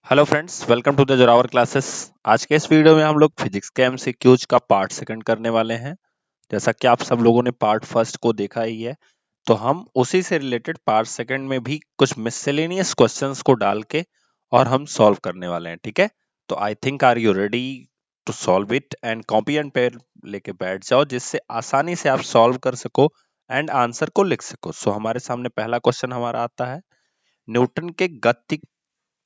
Hello friends, welcome to the Zorawar classes. आज के इस वीडियो में हम लोग फिजिक्स के एमसीक्यूज का पार्ट सेकंड करने वाले हैं। जैसा कि आप सब लोगों ने पार्ट फर्स्ट को देखा ही है, तो हम उसी से रिलेटेड पार्ट सेकंड में भी कुछ मिससेलेनियस क्वेश्चंस को डाल के और हम सॉल्व करने वाले हैं। ठीक है, तो I think are you ready to solve it, and copy and pen लेके बैठ जाओ जिससे आसानी से आप सॉल्व कर सको एंड आंसर को लिख सको। सो हमारे सामने पहला क्वेश्चन हमारा आता है, न्यूटन के गति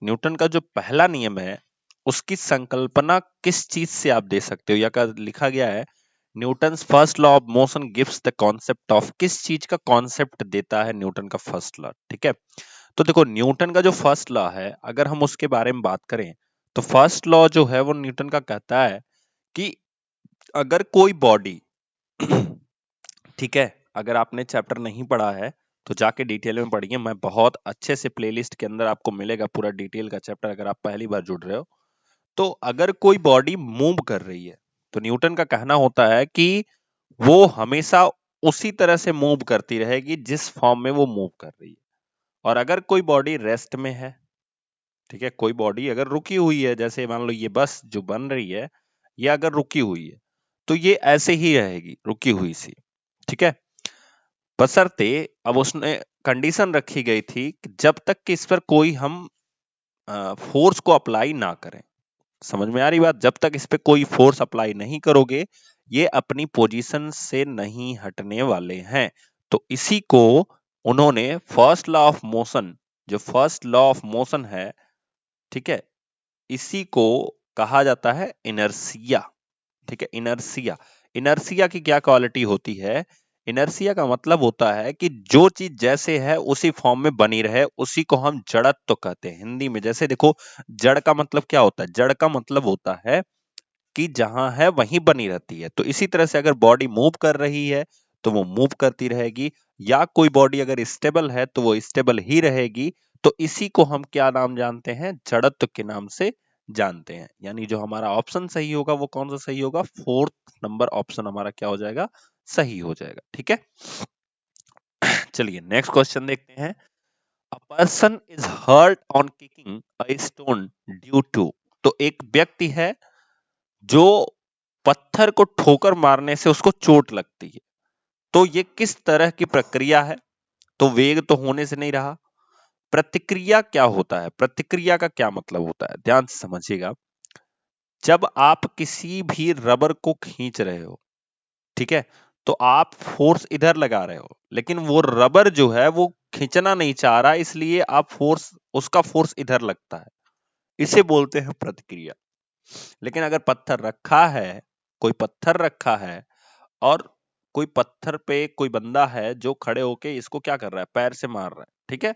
न्यूटन का जो पहला नियम है उसकी संकल्पना किस चीज से आप दे सकते हो, या का लिखा गया है Newton first law of motion gives the concept of, किस चीज का कॉन्सेप्ट देता है न्यूटन का फर्स्ट लॉ। ठीक है, तो देखो न्यूटन का जो फर्स्ट लॉ है, अगर हम उसके बारे में बात करें तो फर्स्ट लॉ जो है वो न्यूटन का कहता है कि अगर कोई बॉडी ठीक है, अगर आपने चैप्टर नहीं पढ़ा है तो जाके डिटेल में पढ़िए। मैं बहुत अच्छे से प्लेलिस्ट के अंदर आपको मिलेगा पूरा डिटेल का चैप्टर, अगर आप पहली बार जुड़ रहे हो। तो अगर कोई बॉडी मूव कर रही है तो न्यूटन का कहना होता है कि वो हमेशा उसी तरह से मूव करती रहेगी जिस फॉर्म में वो मूव कर रही है। और अगर कोई बॉडी रेस्ट में है, ठीक है, कोई बॉडी अगर रुकी हुई है, जैसे मान लो ये बस जो बन रही है, ये अगर रुकी हुई है तो ये ऐसे ही रहेगी रुकी हुई सी। ठीक है, बशर्ते अब उसने कंडीशन रखी गई थी कि जब तक कि इस पर कोई हम फोर्स को अप्लाई ना करें। समझ में आ रही बात? जब तक इस पे कोई फोर्स अप्लाई नहीं करोगे ये अपनी पोजीशन से नहीं हटने वाले हैं। तो इसी को उन्होंने फर्स्ट लॉ ऑफ मोशन, जो फर्स्ट लॉ ऑफ मोशन है, ठीक है, इसी को कहा जाता है इनर्सिया। ठीक है, इनर्सिया। इनर्सिया की क्या क्वालिटी होती है? इनर्सिया का मतलब होता है कि जो चीज जैसे है उसी फॉर्म में बनी रहे, उसी को हम जड़त्व तो कहते हैं हिंदी में। जैसे देखो, जड़ का मतलब क्या होता है? जड़ का मतलब होता है कि जहां है वहीं बनी रहती है। तो इसी तरह से अगर बॉडी मूव कर रही है तो वो मूव करती रहेगी, या कोई बॉडी अगर स्टेबल है तो वो स्टेबल ही रहेगी। तो इसी को हम क्या नाम जानते हैं? जड़त्व के नाम से जानते हैं। यानी जो हमारा ऑप्शन सही होगा वो कौन सा सही होगा? फोर्थ नंबर ऑप्शन हमारा क्या हो जाएगा? सही हो जाएगा। ठीक है, चलिए नेक्स्ट क्वेश्चन देखते हैं। A person is hurt on kicking a stone due to, तो एक व्यक्ति है जो पत्थर को ठोकर मारने से उसको चोट लगती है। तो ये किस तरह की प्रक्रिया है? तो वेग तो होने से नहीं रहा। प्रतिक्रिया क्या होता है? प्रतिक्रिया का क्या मतलब होता है? ध्यान से समझिएगा। जब आप किसी भी रबर को खींच रहे हो, ठीक है, तो आप फोर्स इधर लगा रहे हो, लेकिन वो रबर जो है वो खींचना नहीं चाह रहा, इसलिए आप फोर्स, उसका फोर्स इधर लगता है। इसे बोलते हैं प्रतिक्रिया। लेकिन अगर पत्थर रखा है, कोई पत्थर रखा है और कोई पत्थर पे कोई बंदा है जो खड़े होके इसको क्या कर रहा है? पैर से मार रहा है। ठीक है,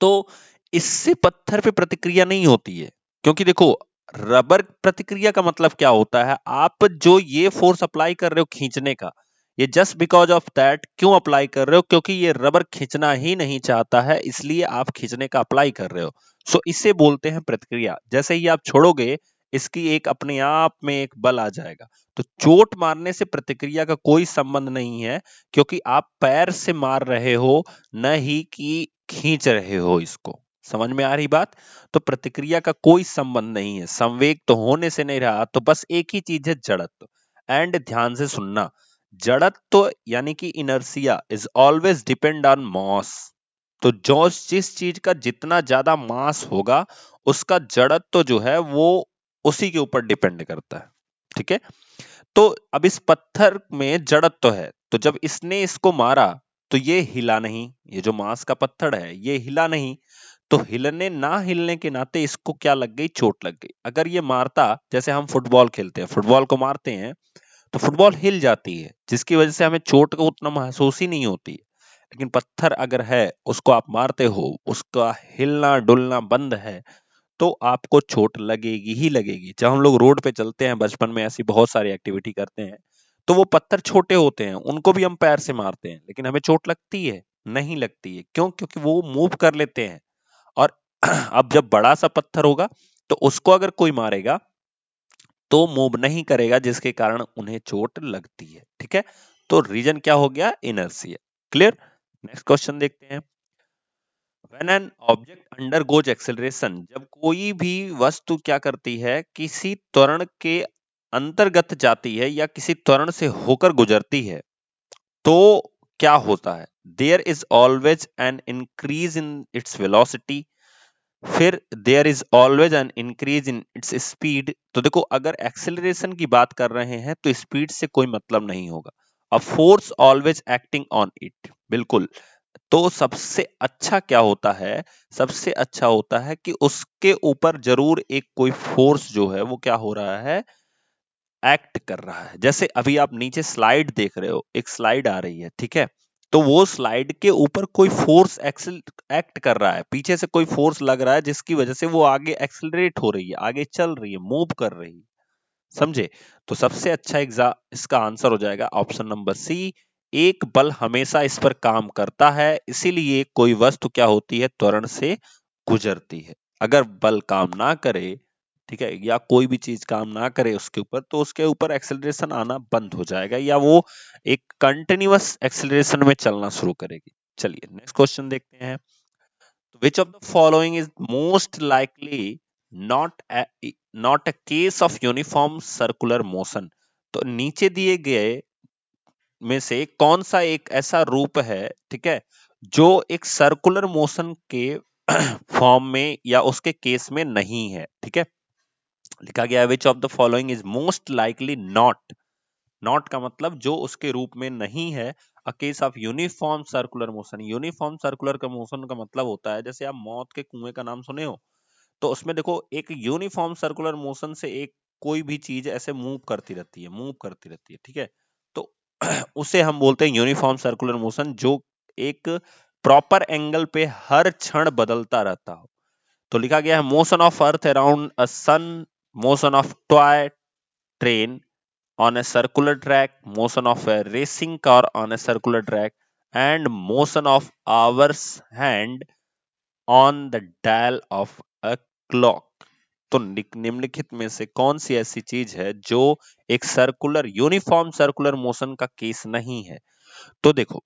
तो इससे पत्थर पे प्रतिक्रिया नहीं होती है, क्योंकि देखो रबर प्रतिक्रिया का मतलब क्या होता है? आप जो ये फोर्स अप्लाई कर रहे हो खींचने का, ये जस्ट बिकॉज ऑफ दैट क्यों अप्लाई कर रहे हो? क्योंकि ये रबर खींचना ही नहीं चाहता है, इसलिए आप खींचने का अप्लाई कर रहे हो। सो इसे बोलते हैं प्रतिक्रिया। जैसे ही आप छोड़ोगे, इसकी एक अपने आप में एक बल आ जाएगा। तो चोट मारने से प्रतिक्रिया का कोई संबंध नहीं है, क्योंकि आप पैर से मार रहे हो, न ही कि खींच रहे हो इसको। समझ में आ रही बात? तो प्रतिक्रिया का कोई संबंध नहीं है, संवेग तो होने से नहीं रहा, तो बस एक ही चीज है, जड़त्व। एंड ध्यान से सुनना, जड़त्व यानी कि inertia is always depend on मास। तो जो जिस चीज का जितना ज्यादा मास होगा उसका जड़त्व जो है वो उसी के ऊपर डिपेंड करता है। ठीक है, तो अब इस पत्थर में जड़त्व है, तो जब इसने इसको मारा तो ये हिला नहीं, ये जो मांस का पत्थर है ये हिला नहीं। तो हिलने ना हिलने के नाते इसको क्या लग गई? चोट लग गई। अगर ये मारता, जैसे हम फुटबॉल खेलते हैं, फुटबॉल को मारते हैं तो फुटबॉल हिल जाती है, जिसकी वजह से हमें चोट को उतना महसूस ही नहीं होती। लेकिन पत्थर अगर है, उसको आप मारते हो, उसका हिलना डुलना बंद है, तो आपको चोट लगेगी ही लगेगी। जब हम लोग रोड पे चलते हैं, बचपन में ऐसी बहुत सारी एक्टिविटी करते हैं, तो वो पत्थर छोटे होते हैं, उनको भी हम पैर से मारते हैं, लेकिन हमें चोट लगती है? नहीं लगती है। क्यों? क्योंकि वो मूव कर लेते हैं। और अब जब बड़ा सा पत्थर होगा तो उसको अगर कोई मारेगा तो मूव नहीं करेगा, जिसके कारण उन्हें चोट लगती है। ठीक है, तो रीजन क्या हो गया? इनर्शिया। क्लियर? नेक्स्ट क्वेश्चन देखते हैं। When an object undergoes acceleration, जब कोई भी वस्तु क्या करती है, किसी त्वरण के अंतर्गत जाती है या किसी त्वरण से होकर गुजरती है, तो क्या होता है? There is always an increase in its velocity, फिर there is always an increase in its speed. तो देखो, अगर एक्सेलरेशन की बात कर रहे हैं तो स्पीड से कोई मतलब नहीं होगा। A force always acting on it, बिल्कुल। तो सबसे अच्छा क्या होता है? सबसे अच्छा होता है कि उसके ऊपर जरूर एक कोई फोर्स जो है वो क्या हो रहा है, एक्ट कर रहा है। जैसे अभी आप नीचे स्लाइड देख रहे हो, एक स्लाइड आ रही है, ठीक है? तो वो स्लाइड के ऊपर कोई फोर्स एक्सल एक्ट कर रहा है, पीछे से कोई फोर्स लग रहा है जिसकी वजह से वो आगे एक्सेलरेट हो रही है, आगे चल रही है, मूव कर रही है। समझे? तो सबसे अच्छा इसका आंसर हो जाएगा ऑप्शन नंबर सी। एक बल हमेशा इस पर काम करता है, इसीलिए कोई वस्तु क्या होती है, त्वरण से गुजरती है। अगर बल काम ना करे, ठीक है, या कोई भी चीज काम ना करे उसके ऊपर, तो उसके ऊपर एक्सेलरेशन आना बंद हो जाएगा या वो एक कंटिन्यूअस एक्सेलरेशन में चलना शुरू करेगी। चलिए नेक्स्ट क्वेश्चन देखते हैं। Which of the following is most likely not a case of uniform circular motion? तो नीचे दिए गए में से कौन सा एक ऐसा रूप है, ठीक है, जो एक सर्कुलर मोशन के फॉर्म में या उसके केस में नहीं है? ठीक है, लिखा गया है which of the following is most likely not. Not का मतलब जो उसके रूप में नहीं है। A case of uniform circular motion, uniform circular का मोशन का मतलब होता है, जैसे आप मौत के कुएं का नाम सुने हो, तो उसमें देखो एक यूनिफॉर्म सर्कुलर मोशन से एक कोई भी चीज ऐसे मूव करती रहती है, मूव करती रहती है, ठीक है? तो उसे हम बोलते हैं यूनिफॉर्म सर्कुलर मोशन, जो एक प्रॉपर एंगल पे हर क्षण बदलता रहता हो। तो लिखा गया है motion of earth around a sun, motion of toy train on a circular track, motion of a racing car on a circular track, and motion of hour's hand on the dial of a clock। तो निम्नलिखित में से कौन सी ऐसी चीज है जो एक सर्कुलर यूनिफॉर्म सर्कुलर मोशन का केस नहीं है? तो देखो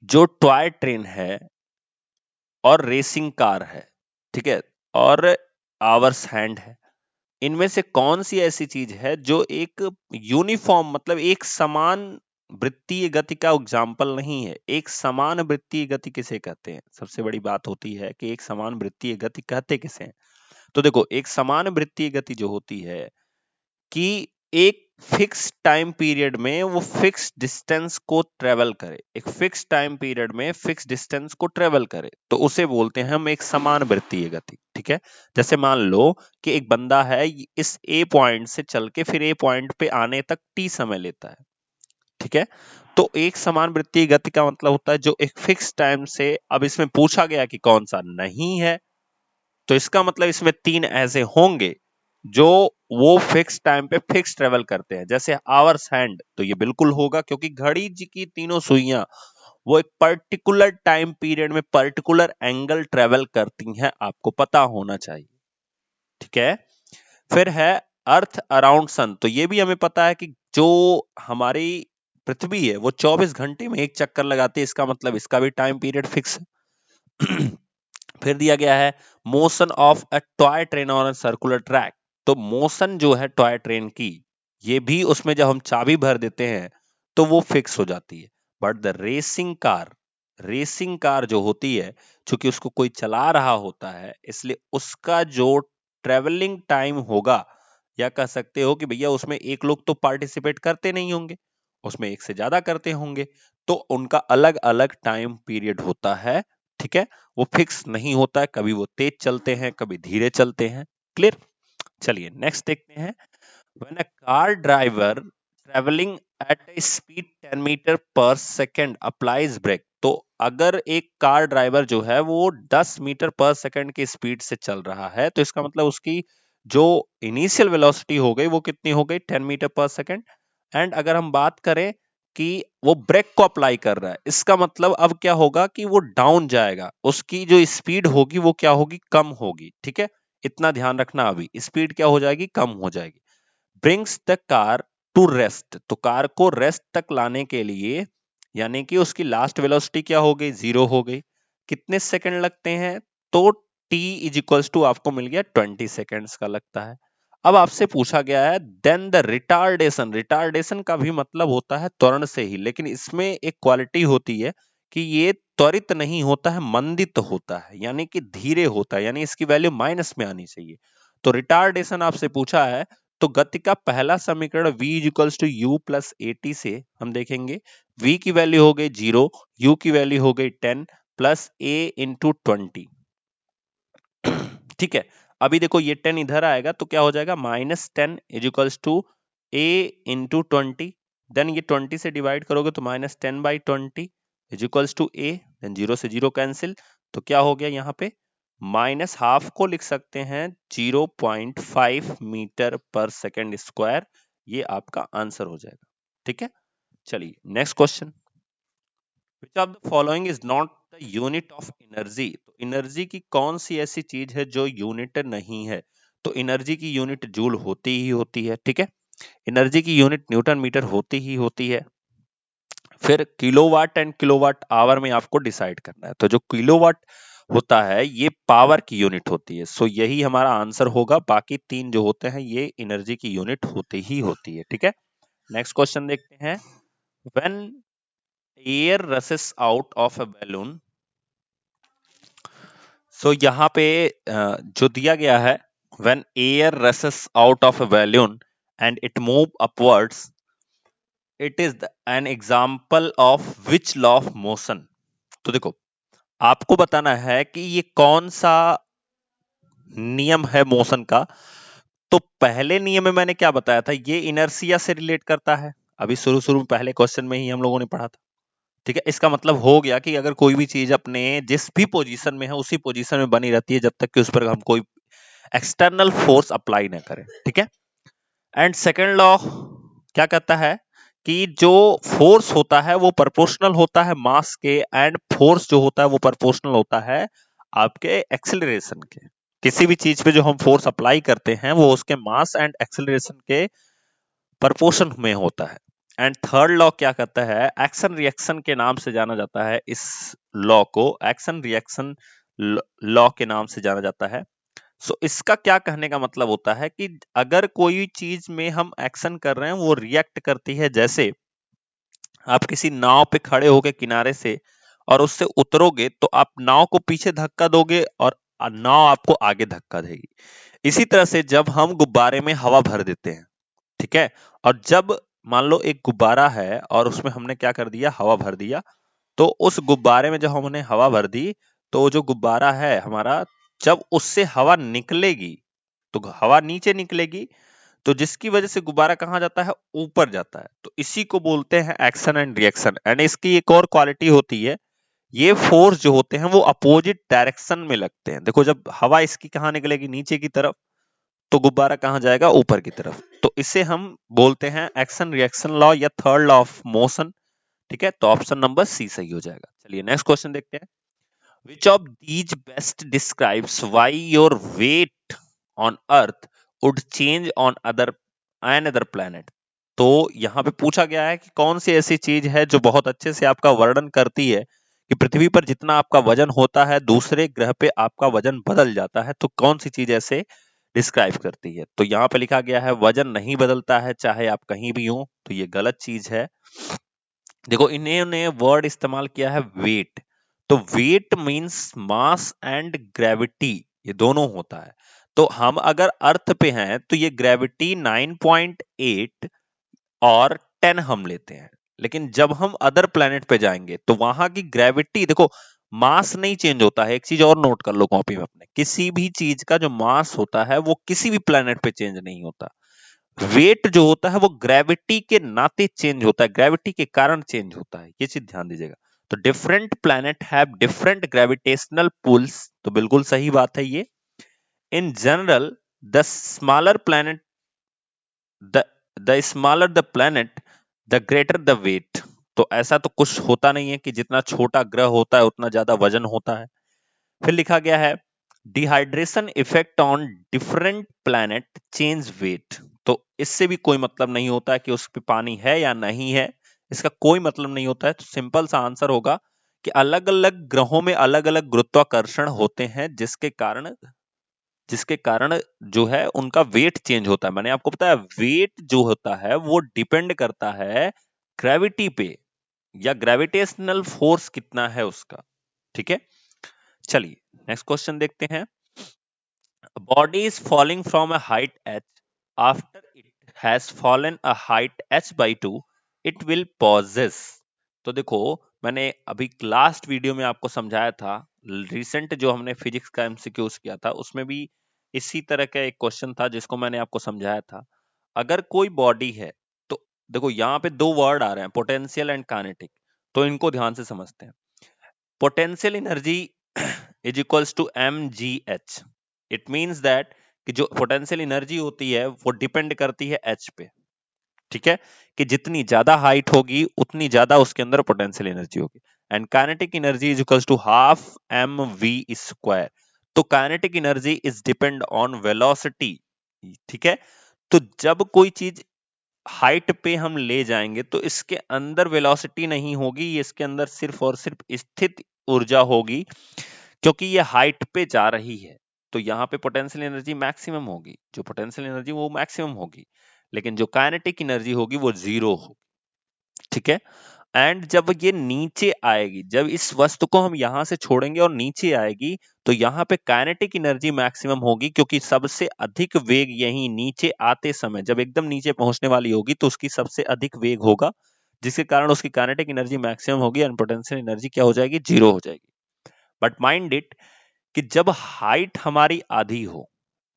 जो टॉय ट्रेन है और रेसिंग कार है, ठीक है, और आवर्स हैंड है, इनमें से कौन सी ऐसी चीज है जो एक यूनिफॉर्म मतलब एक समान वृत्तीय गति का एग्जाम्पल नहीं है? एक समान वृत्तीय गति किसे कहते हैं? सबसे बड़ी बात होती है कि एक समान वृत्तीय गति कहते किसे हैं? तो देखो, एक समान वृत्तीय गति जो होती है कि एक फिक्स टाइम पीरियड में वो फिक्स डिस्टेंस को ट्रेवल करे, एक फिक्स टाइम पीरियड में फिक्स डिस्टेंस को ट्रेवल करे, तो उसे बोलते हैं हम एक समान वृत्तीय गति। ठीक है, जैसे मान लो कि एक बंदा है, इस ए पॉइंट से चल के फिर ए पॉइंट पे आने तक टी समय लेता है, ठीक है? तो एक समान वृत्तीय गति का मतलब होता है जो एक फिक्स टाइम से, अब इसमें पूछा गया कि कौन सा नहीं है, तो इसका मतलब इसमें तीन ऐसे होंगे जो वो फिक्स टाइम पे फिक्स ट्रेवल करते हैं। जैसे आवर्स हैंड, तो ये बिल्कुल होगा क्योंकि घड़ी जी की तीनों सुइयां वो एक पर्टिकुलर टाइम पीरियड में पर्टिकुलर एंगल ट्रेवल करती हैं, आपको पता होना चाहिए। ठीक है, फिर है अर्थ अराउंड सन, तो ये भी हमें पता है कि जो हमारी पृथ्वी है वो 24 घंटे में एक चक्कर लगाती है, इसका मतलब इसका भी टाइम पीरियड फिक्स है। फिर दिया गया है motion of a toy train on a circular track, तो मोशन जो है टॉय ट्रेन की, ये भी उसमें जब हम चाबी भर देते हैं तो वो फिक्स हो जाती है। But the racing car, racing car जो होती है, चूंकि उसको कोई चला रहा होता है, इसलिए उसका जो ट्रेवलिंग टाइम होगा, या कह सकते हो कि भैया उसमें एक लोग तो पार्टिसिपेट करते नहीं होंगे, उसमें एक से ज्यादा करते होंगे, तो उनका अलग अलग टाइम पीरियड होता है। ठीक है, वो फिक्स नहीं होता है, कभी वो तेज चलते हैं, कभी धीरे चलते हैं। क्लियर? चलिए नेक्स्ट देखते हैं। When a car driver travelling at a speed 10 metre per second applies brake, तो अगर एक कार ड्राइवर जो है वो 10 मीटर पर सेकंड की स्पीड से चल रहा है, तो इसका मतलब उसकी जो इनिशियल वेलोसिटी हो गई वो कितनी हो गई, 10 मीटर पर सेकंड। एंड अगर हम बात करें कि वो ब्रेक को अप्लाई कर रहा है, इसका मतलब अब क्या होगा कि वो डाउन जाएगा, उसकी जो स्पीड होगी वो क्या होगी, कम होगी। ठीक है, इतना ध्यान रखना, अभी स्पीड क्या हो जाएगी, कम हो जाएगी। Brings the car to rest, तो कार को रेस्ट तक लाने के लिए, यानी कि उसकी लास्ट वेलोसिटी क्या हो गई, जीरो हो गई। कितने सेकंड लगते हैं, तो t इज इक्वल्स टू आपको मिल गया 20 सेकंड्स का लगता है। अब आपसे पूछा गया है देन द रिटार्डेशन, रिटार्डेशन का भी मतलब होता है त्वरण से ही, लेकिन इसमें एक क्वालिटी होती है कि ये त्वरित नहीं होता है, मंदित होता है, यानी कि धीरे होता है, यानी इसकी वैल्यू माइनस में आनी चाहिए। तो रिटार्डेशन आपसे पूछा है, तो गति का पहला समीकरण v equals to u plus a t से हम देखेंगे v की वैल्यू हो गई 0, u की वैल्यू हो गई 10 प्लस a इंटू 20। ठीक है, अभी देखो ये 10 इधर आएगा तो क्या हो जाएगा -10 is equals to a into 20, then ये 20 से डिवाइड करोगे तो -10/20 is equals to a, then 0 से 0 कैंसिल, तो क्या हो गया यहाँ पे -हाफ को लिख सकते हैं 0.5 मीटर पर सेकेंड स्क्वायर, ये आपका आंसर हो जाएगा। ठीक है, चलिए next question, which of the following is not the unit of energy, तो एनर्जी की कौन सी ऐसी चीज है जो यूनिट नहीं है, तो एनर्जी की यूनिट जूल होती ही होती है। ठीक है, एनर्जी की यूनिट न्यूटन मीटर होती ही होती है। फिर किलोवाट एंड किलोवाट आवर में आपको डिसाइड करना है, तो जो किलोवाट होता है ये पावर की यूनिट होती है, सो यही हमारा आंसर होगा, बाकी तीन जो होते हैं ये एनर्जी की यूनिट होती ही होती है। ठीक है, नेक्स्ट क्वेश्चन देखते हैं, when air rushes out of a balloon, so यहाँ पे जो दिया गया है when air rushes out of a balloon and it move upwards, it is an example of which law of motion. तो देखो आपको बताना है कि ये कौन सा नियम है मोशन का। तो पहले नियम में मैंने क्या बताया था, ये इनर्सिया से रिलेट करता है, अभी शुरू शुरू में पहले क्वेश्चन में ही हम लोगों ने पढ़ा था। ठीक है, इसका मतलब हो गया कि अगर कोई भी चीज अपने जिस भी पोजीशन में है उसी पोजीशन में बनी रहती है जब तक कि उस पर हम कोई एक्सटर्नल फोर्स अप्लाई ना करें। ठीक है, एंड सेकेंड लॉ क्या कहता है कि जो फोर्स होता है वो प्रोपोर्शनल होता है मास के, एंड फोर्स जो होता है वो प्रोपोर्शनल होता है आपके एक्सेलरेशन के। किसी भी चीज पे जो हम फोर्स अप्लाई करते हैं वो उसके मास एंड एक्सेलरेशन के प्रोपोर्शन में होता है। एंड थर्ड लॉ क्या कहता है, एक्शन रिएक्शन के नाम से जाना जाता है, इस लॉ को एक्शन रिएक्शन लॉ के नाम से जाना जाता है। सो इसका क्या कहने का मतलब होता है कि अगर कोई चीज में हम एक्शन कर रहे हैं वो रिएक्ट करती है, जैसे आप किसी नाव पे खड़े होके किनारे से और उससे उतरोगे तो आप नाव को पीछे धक्का दोगे और नाव आपको आगे धक्का देगी। इसी तरह से जब हम गुब्बारे में हवा भर देते हैं, ठीक है, और जब मान लो एक गुब्बारा है और उसमें हमने क्या कर दिया, हवा भर दिया, तो उस गुब्बारे में जब हमने हवा भर दी तो जो गुब्बारा है हमारा, जब उससे हवा निकलेगी तो हवा नीचे निकलेगी, तो जिसकी वजह से गुब्बारा कहाँ जाता है, ऊपर जाता है। तो इसी को बोलते हैं एक्शन एंड रिएक्शन। एंड इसकी एक और क्वालिटी होती है, ये फोर्स जो होते हैं वो अपोजिट डायरेक्शन में लगते हैं। देखो जब हवा इसकी कहाँ निकलेगी, नीचे की तरफ, तो गुब्बारा कहाँ जाएगा, ऊपर की तरफ। तो इसे हम बोलते हैं एक्शन रिएक्शन लॉ या थर्ड लॉ ऑफ मोशन। ठीक है, तो ऑप्शन नंबर सी सही हो जाएगा। चलिए नेक्स्ट क्वेश्चन देखते हैं, which of these best describes why your weight on earth would change on another planet। तो यहाँ पे पूछा गया है कि कौन सी ऐसी चीज है जो बहुत अच्छे से आपका वर्णन करती है कि पृथ्वी पर जितना आपका वजन होता है दूसरे ग्रह पे आपका वजन बदल जाता है, तो कौन सी चीज ऐसे डिस्क्राइब करती है। तो यहाँ पे लिखा गया है वजन नहीं बदलता है चाहे आप कहीं भी हो, तो ये गलत चीज है। देखो इन्होंने वर्ड इस्तेमाल किया है वेट, तो weight means mass and gravity, ये दोनों होता है। तो हम अगर अर्थ पे हैं तो ये ग्रेविटी 9.8 और 10 हम लेते हैं, लेकिन जब हम अदर प्लेनेट पे जाएंगे तो वहां की ग्रेविटी, देखो मास नहीं चेंज होता है। एक चीज और नोट कर लो कॉपी में अपने, किसी भी चीज का जो मास होता है वो किसी भी प्लेनेट पे चेंज नहीं होता। वेट जो होता है वो ग्रेविटी के नाते चेंज होता है, ग्रेविटी के कारण चेंज होता है, ये चीज ध्यान दीजिएगा। तो different planet have different gravitational pulls, तो बिल्कुल सही बात है ये। In general the smaller planet the the smaller the planet the greater the weight. तो ऐसा तो कुछ होता नहीं है कि जितना छोटा ग्रह होता है उतना ज्यादा वजन होता है। फिर लिखा गया है dehydration effect on different planet change weight. तो इससे भी कोई मतलब नहीं होता है कि उस पे पानी है या नहीं है, इसका कोई मतलब नहीं होता है। तो सिंपल सा आंसर होगा कि अलग अलग ग्रहों में अलग अलग गुरुत्वाकर्षण होते हैं, जिसके कारण जो है उनका वेट चेंज होता है। मैंने आपको बताया वेट जो होता है वो डिपेंड करता है ग्रेविटी पे, या ग्रेविटेशनल फोर्स कितना है उसका। ठीक है, चलिए नेक्स्ट क्वेश्चन देखते हैं। Body is falling from a height h, after it has fallen a height h/2, it will possess. तो देखो, मैंने अभी लास्ट वीडियो में आपको समझाया था, रिसेंट जो हमने फिजिक्स का एमसीक्यूज किया था उसमें भी इसी तरह का एक क्वेश्चन था जिसको मैंने आपको समझाया था। अगर कोई बॉडी है, तो देखो यहाँ पे दो वर्ड आ रहे हैं, पोटेंशियल एंड काइनेटिक, तो इनको ध्यान से समझते हैं। Potential energy is equals to mgh। It means that कि जो पोटेंशियल एनर्जी होती है वो डिपेंड करती है h पे। ठीक है, कि जितनी ज्यादा हाइट होगी उतनी ज्यादा उसके अंदर पोटेंशियल एनर्जी होगी। And kinetic energy is equals to half mv²। तो kinetic energy is depend on velocity. ठीक है, तो जब कोई चीज हाइट पे हम ले जाएंगे तो इसके अंदर वेलोसिटी नहीं होगी, इसके अंदर सिर्फ और सिर्फ स्थित ऊर्जा होगी, क्योंकि ये हाइट पे जा रही है। तो यहाँ पे पोटेंशियल एनर्जी मैक्सिमम होगी, जो पोटेंशियल एनर्जी वो मैक्सिमम होगी, लेकिन जो काइनेटिक एनर्जी होगी वो जीरो होगी। ठीक है, एंड जब ये नीचे आएगी, जब इस वस्तु को हम यहां से छोड़ेंगे और नीचे आएगी, तो यहाँ पे काइनेटिक एनर्जी मैक्सिमम होगी, क्योंकि सबसे अधिक वेग यही नीचे आते समय, जब एकदम नीचे पहुंचने वाली होगी तो उसकी सबसे अधिक वेग होगा, जिसके कारण उसकी काइनेटिक एनर्जी मैक्सिमम होगी एंड पोटेंशियल एनर्जी क्या हो जाएगी, जीरो हो जाएगी। बट माइंड इट कि जब हाइट हमारी आधी हो,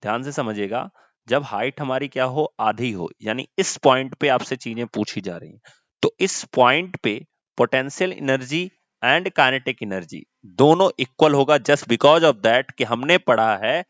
ध्यान से समझिएगा, जब हाइट हमारी क्या हो, आधी हो, यानी इस पॉइंट पे आपसे चीजें पूछी जा रही हैं, तो इस पॉइंट पे potential energy and kinetic energy दोनों इक्वल होगा, जस्ट बिकॉज ऑफ दैट कि हमने पढ़ा है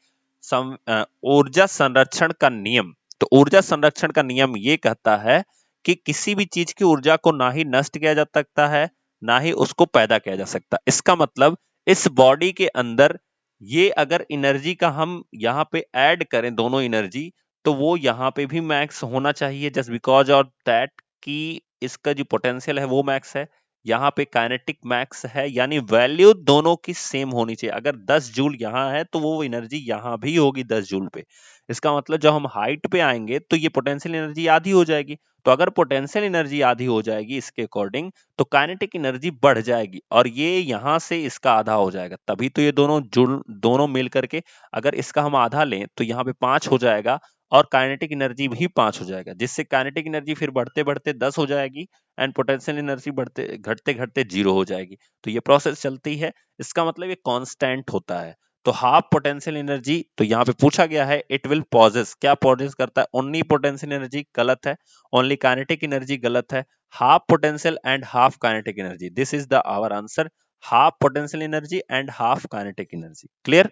ऊर्जा संरक्षण का नियम। तो ऊर्जा संरक्षण का नियम ये कहता है कि किसी भी चीज की ऊर्जा को ना ही नष्ट किया जा सकता है, ना ही उसको पैदा किया जा सकता। इसका मतलब इस बॉडी के अंदर ये अगर एनर्जी का हम यहाँ पे ऐड करें दोनों एनर्जी, तो वो यहाँ पे भी मैक्स होना चाहिए, जस्ट बिकॉज ऑफ दैट कि इसका जो पोटेंशियल है वो मैक्स है, यहाँ पे काइनेटिक मैक्स है, यानी वैल्यू दोनों की सेम होनी चाहिए। अगर 10 जूल यहाँ है तो वो एनर्जी यहाँ भी होगी 10 जूल पे। इसका मतलब जब हम हाइट पे आएंगे तो ये पोटेंशियल एनर्जी आधी हो जाएगी। तो अगर पोटेंशियल एनर्जी आधी हो जाएगी इसके अकॉर्डिंग, तो काइनेटिक एनर्जी बढ़ जाएगी और ये यहां से इसका आधा हो जाएगा, तभी तो ये दोनों मिल करके, अगर इसका हम आधा लें तो यहाँ पे 5 हो जाएगा और काइनेटिक एनर्जी भी 5 हो जाएगा, जिससे काइनेटिक एनर्जी फिर बढ़ते बढ़ते 10 हो जाएगी एंड पोटेंशियल एनर्जी बढ़ते घटते घटते 0 हो जाएगी। तो ये प्रोसेस चलती है, इसका मतलब ये कांस्टेंट होता है। तो हाफ पोटेंशियल एनर्जी, तो यहाँ पे पूछा गया है इट विल पॉजेस, क्या पॉजेस करता है, ओनली पोटेंशियल एनर्जी, गलत है। ओनली काइनेटिक एनर्जी, गलत है। Half potential and half kinetic energy, this is the our answer, half potential energy and half kinetic energy. Clear?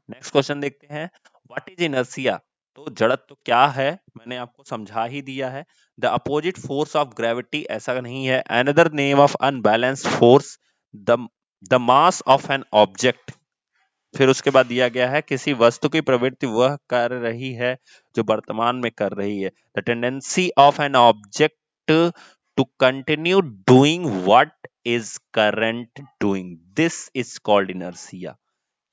Next question देखते हैं, what is inertia. तो जड़त्व क्या है, मैंने आपको समझा ही दिया है। The opposite force of gravity, ऐसा नहीं है, another name of unbalanced force, the the mass of an object. फिर उसके बाद दिया गया है किसी वस्तु की प्रवृत्ति वह कर रही है जो वर्तमान में कर रही है। The tendency of an object to continue doing what is current doing, this is called inertia.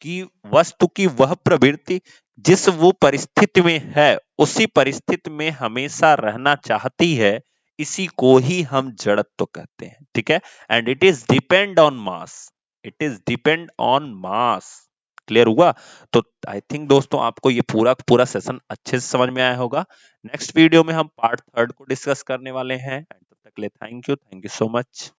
कि वस्तु की वह प्रवृत्ति जिस वो परिस्थिति में है उसी परिस्थिति में हमेशा रहना चाहती है, इसी को ही हम जड़त्व कहते हैं। ठीक है, and it is depend on mass, it is depend on mass. Clear हुआ? तो आई थिंक दोस्तों आपको ये पूरा पूरा सेशन अच्छे से समझ में आया होगा। नेक्स्ट वीडियो में हम पार्ट 3 को डिस्कस करने वाले हैं। तब तक के लिए थैंक यू सो मच।